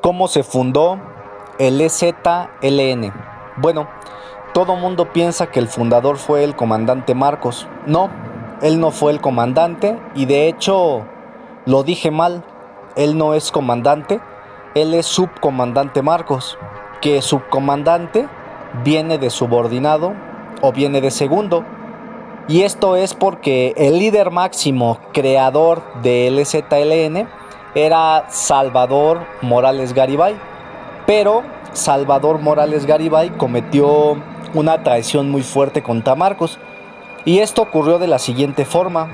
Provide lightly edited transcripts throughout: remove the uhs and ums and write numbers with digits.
¿Cómo se fundó el EZLN? Bueno, todo mundo piensa que el fundador fue el comandante Marcos. No, él no fue el comandante y de hecho lo dije mal. Él no es comandante, él es subcomandante Marcos, que subcomandante viene de subordinado o viene de segundo. Y esto es porque el líder máximo creador del EZLN era Salvador Morales Garibay. Pero Salvador Morales Garibay cometió una traición muy fuerte contra Marcos. Y esto ocurrió de la siguiente forma.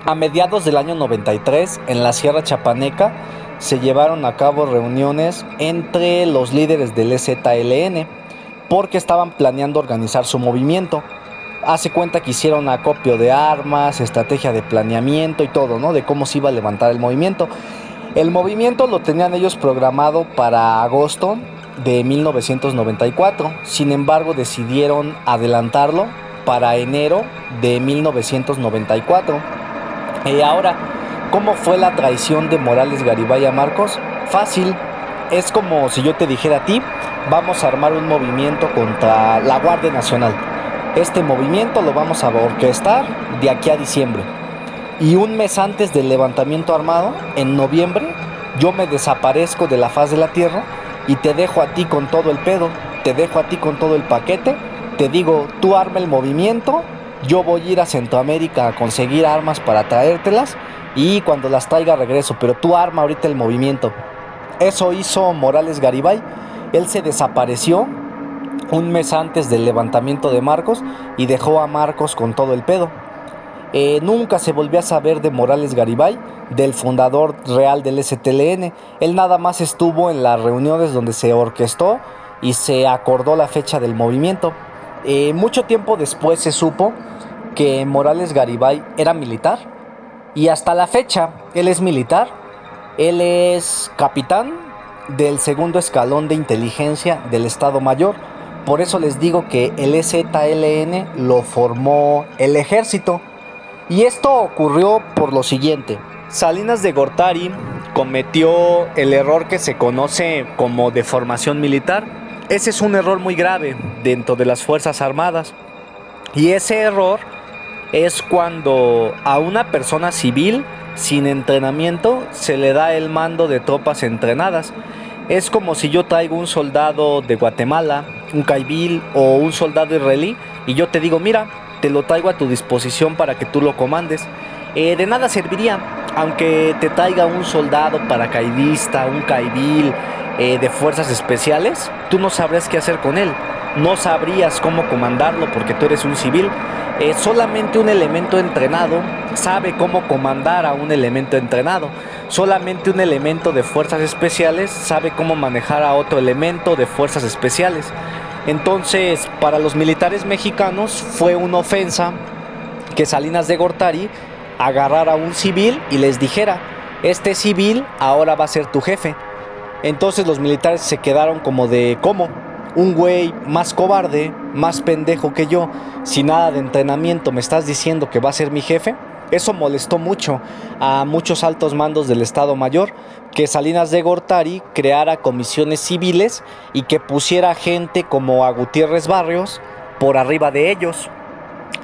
A mediados del año 93, en la Sierra Chapaneca, se llevaron a cabo reuniones entre los líderes del EZLN porque estaban planeando organizar su movimiento. Hace cuenta que hicieron acopio de armas, estrategia de planeamiento y todo, ¿no? De cómo se iba a levantar el movimiento. El movimiento lo tenían ellos programado para agosto de 1994. Sin embargo, decidieron adelantarlo para enero de 1994. Ahora, ¿cómo fue la traición de Morales Garibay a Marcos? Fácil. Es como si yo te dijera a ti, vamos a armar un movimiento contra la Guardia Nacional. Este movimiento lo vamos a orquestar de aquí a diciembre. Y un mes antes del levantamiento armado, en noviembre, yo me desaparezco de la faz de la tierra y te dejo a ti con todo el pedo, te dejo a ti con todo el paquete, te digo, tú arma el movimiento, yo voy a ir a Centroamérica a conseguir armas para traértelas y cuando las traiga regreso, pero tú arma ahorita el movimiento. Eso hizo Morales Garibay. Él se desapareció un mes antes del levantamiento de Marcos y dejó a Marcos con todo el pedo. Nunca se volvió a saber de Morales Garibay, del fundador real del EZLN. Él nada más estuvo en las reuniones donde se orquestó y se acordó la fecha del movimiento. Mucho tiempo después se supo que Morales Garibay era militar y hasta la fecha él es militar. Él es capitán del segundo escalón de inteligencia del Estado Mayor. Por eso les digo que el EZLN lo formó el ejército. Y esto ocurrió por lo siguiente. Salinas de Gortari cometió el error que se conoce como deformación militar. Ese es un error muy grave dentro de las Fuerzas Armadas. Y ese error es cuando a una persona civil sin entrenamiento se le da el mando de tropas entrenadas. Es como si yo traigo un soldado de Guatemala, un caibil o un soldado israelí y yo te digo, mira, te lo traigo a tu disposición para que tú lo comandes. De nada serviría, aunque te traiga un soldado paracaidista, un caibil de fuerzas especiales, tú no sabrás qué hacer con él. No sabrías cómo comandarlo porque tú eres un civil. Solamente un elemento entrenado sabe cómo comandar a un elemento entrenado. Solamente un elemento de fuerzas especiales sabe cómo manejar a otro elemento de fuerzas especiales. Entonces, para los militares mexicanos fue una ofensa que Salinas de Gortari agarrara a un civil y les dijera, este civil ahora va a ser tu jefe. Entonces los militares se quedaron como de, ¿cómo? Un güey más cobarde, más pendejo que yo, sin nada de entrenamiento, ¿me estás diciendo que va a ser mi jefe? Eso molestó mucho a muchos altos mandos del Estado Mayor, que Salinas de Gortari creara comisiones civiles y que pusiera gente como a Gutiérrez Barrios por arriba de ellos,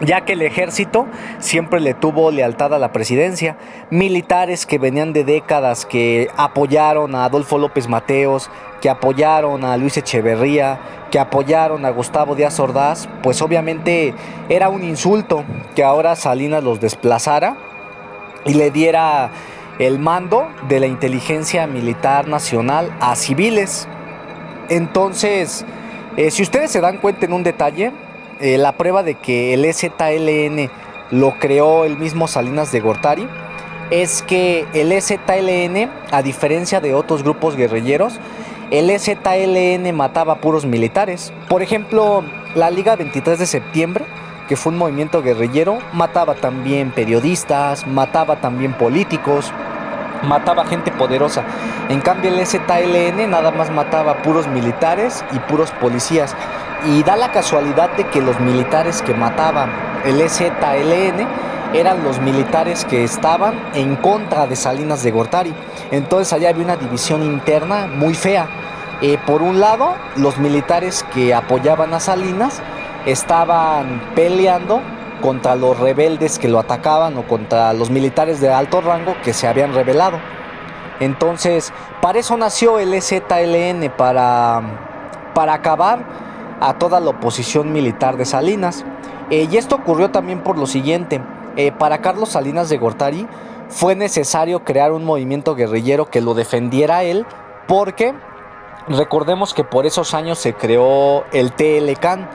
ya que el ejército siempre le tuvo lealtad a la presidencia. Militares que venían de décadas, que apoyaron a Adolfo López Mateos, que apoyaron a Luis Echeverría, que apoyaron a Gustavo Díaz Ordaz, pues obviamente era un insulto que ahora Salinas los desplazara y le diera el mando de la inteligencia militar nacional a civiles. Entonces, si ustedes se dan cuenta en un detalle, la prueba de que el EZLN lo creó el mismo Salinas de Gortari es que el EZLN, a diferencia de otros grupos guerrilleros, el EZLN mataba a puros militares. Por ejemplo, la Liga 23 de septiembre, que fue un movimiento guerrillero, mataba también periodistas, mataba también políticos, mataba gente poderosa. En cambio el EZLN nada más mataba puros militares y puros policías. Y da la casualidad de que los militares que mataban el EZLN eran los militares que estaban en contra de Salinas de Gortari. Entonces allá había una división interna muy fea. Por un lado, los militares que apoyaban a Salinas estaban peleando contra los rebeldes que lo atacaban o contra los militares de alto rango que se habían rebelado. Entonces, para eso nació el EZLN, para acabar a toda la oposición militar de Salinas. Y esto ocurrió también por lo siguiente. Para Carlos Salinas de Gortari fue necesario crear un movimiento guerrillero que lo defendiera a él, porque recordemos que por esos años se creó el TLCAN.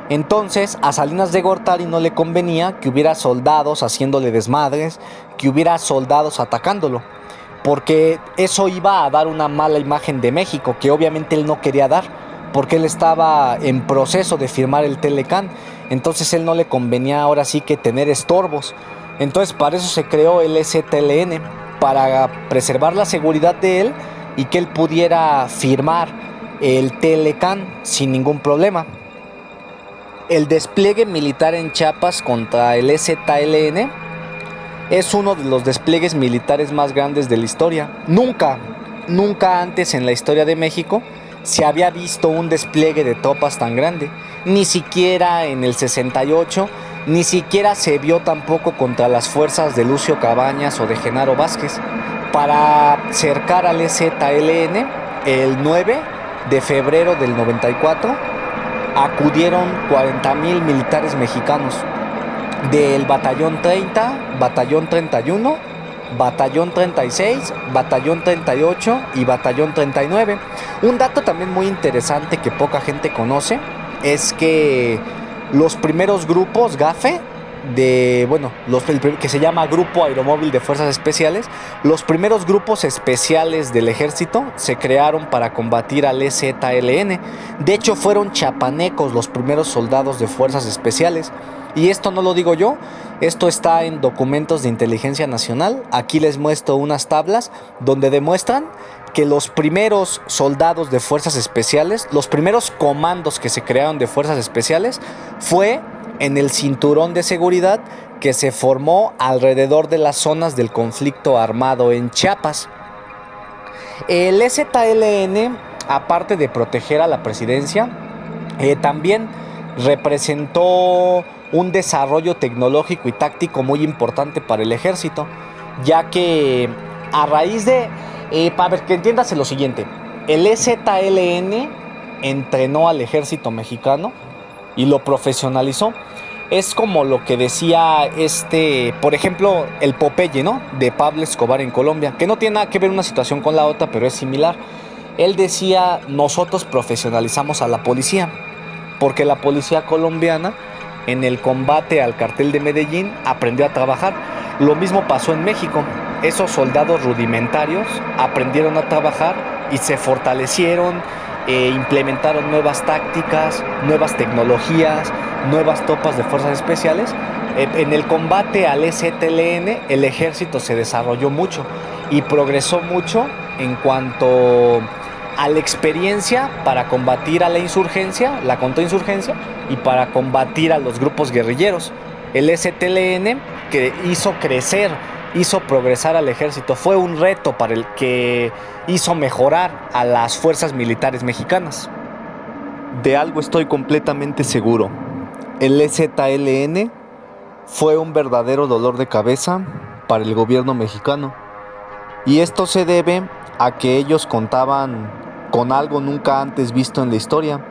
Entonces a Salinas de Gortari no le convenía que hubiera soldados haciéndole desmadres, que hubiera soldados atacándolo, porque eso iba a dar una mala imagen de México, que obviamente él no quería dar, porque él estaba en proceso de firmar el TLCAN. Entonces él no le convenía ahora sí que tener estorbos. Entonces para eso se creó el EZLN, para preservar la seguridad de él y que él pudiera firmar el TLCAN sin ningún problema. El despliegue militar en Chiapas contra el EZLN es uno de los despliegues militares más grandes de la historia. Nunca antes en la historia de México se había visto un despliegue de tropas tan grande. Ni siquiera en el 68, ni siquiera se vio tampoco contra las fuerzas de Lucio Cabañas o de Genaro Vázquez. Para cercar al EZLN, el 9 de febrero del 94, acudieron 40,000 militares mexicanos del Batallón 30, Batallón 31, Batallón 36, Batallón 38 y Batallón 39. Un dato también muy interesante que poca gente conoce es que los primeros grupos GAFE que se llama Grupo Aeromóvil de Fuerzas Especiales, los primeros grupos especiales del ejército se crearon para combatir al EZLN. De hecho, fueron chapanecos los primeros soldados de Fuerzas Especiales. Y esto no lo digo yo, esto está en documentos de inteligencia nacional. Aquí les muestro unas tablas donde demuestran que los primeros soldados de Fuerzas Especiales, los primeros comandos que se crearon de Fuerzas Especiales, fue en el cinturón de seguridad que se formó alrededor de las zonas del conflicto armado en Chiapas. El EZLN, aparte de proteger a la presidencia, también representó un desarrollo tecnológico y táctico muy importante para el ejército, ya que a raíz de, para ver, que entiéndase lo siguiente, el EZLN entrenó al ejército mexicano y lo profesionalizó. Es como lo que decía por ejemplo, el Popeye, ¿no? De Pablo Escobar en Colombia, que no tiene nada que ver una situación con la otra, pero es similar. Él decía, nosotros profesionalizamos a la policía, porque la policía colombiana en el combate al cartel de Medellín aprendió a trabajar. Lo mismo pasó en México. Esos soldados rudimentarios aprendieron a trabajar y se fortalecieron, implementaron nuevas tácticas, nuevas tecnologías, nuevas tropas de fuerzas especiales. En el combate al EZLN, el ejército se desarrolló mucho y progresó mucho en cuanto a la experiencia para combatir a la insurgencia, la contrainsurgencia, y para combatir a los grupos guerrilleros. El EZLN, que hizo crecer, hizo progresar al ejército, fue un reto para el que hizo mejorar a las fuerzas militares mexicanas. De algo estoy completamente seguro: el EZLN fue un verdadero dolor de cabeza para el gobierno mexicano, y esto se debe a que ellos contaban con algo nunca antes visto en la historia.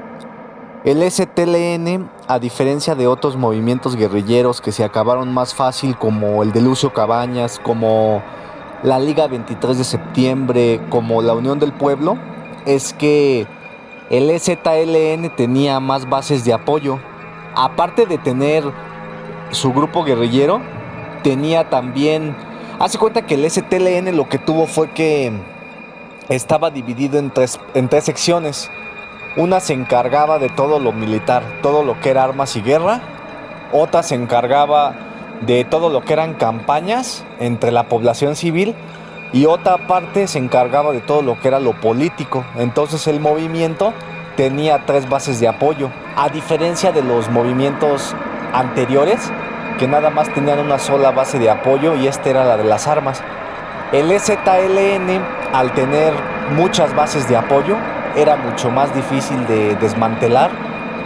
El EZLN, a diferencia de otros movimientos guerrilleros que se acabaron más fácil, como el de Lucio Cabañas, como la Liga 23 de septiembre, como la Unión del Pueblo, es que el EZLN tenía más bases de apoyo. Aparte de tener su grupo guerrillero, tenía también... Hace cuenta que el EZLN lo que tuvo fue que estaba dividido en tres secciones. Una se encargaba de todo lo militar, todo lo que era armas y guerra. Otra se encargaba de todo lo que eran campañas entre la población civil. Y otra parte se encargaba de todo lo que era lo político. Entonces el movimiento tenía tres bases de apoyo, a diferencia de los movimientos anteriores, que nada más tenían una sola base de apoyo, y esta era la de las armas. El EZLN, al tener muchas bases de apoyo, era mucho más difícil de desmantelar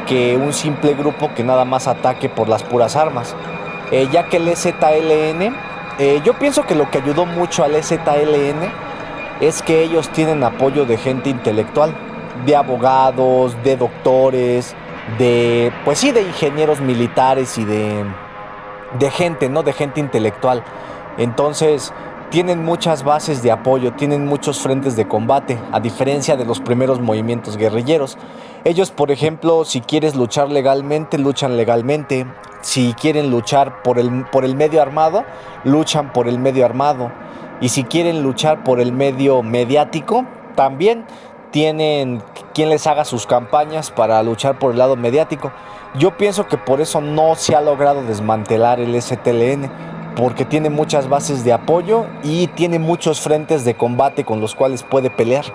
que un simple grupo que nada más ataque por las puras armas. Ya que el EZLN, yo pienso que lo que ayudó mucho al EZLN es que ellos tienen apoyo de gente intelectual, de abogados, de doctores, pues sí, de ingenieros militares y de gente, ¿no? De gente intelectual. Entonces, tienen muchas bases de apoyo, tienen muchos frentes de combate, a diferencia de los primeros movimientos guerrilleros. Ellos, por ejemplo, si quieres luchar legalmente, luchan legalmente. Si quieren luchar por el medio armado, luchan por el medio armado. Y si quieren luchar por el medio mediático, también tienen quien les haga sus campañas para luchar por el lado mediático. Yo pienso que por eso no se ha logrado desmantelar el EZLN, porque tiene muchas bases de apoyo y tiene muchos frentes de combate con los cuales puede pelear.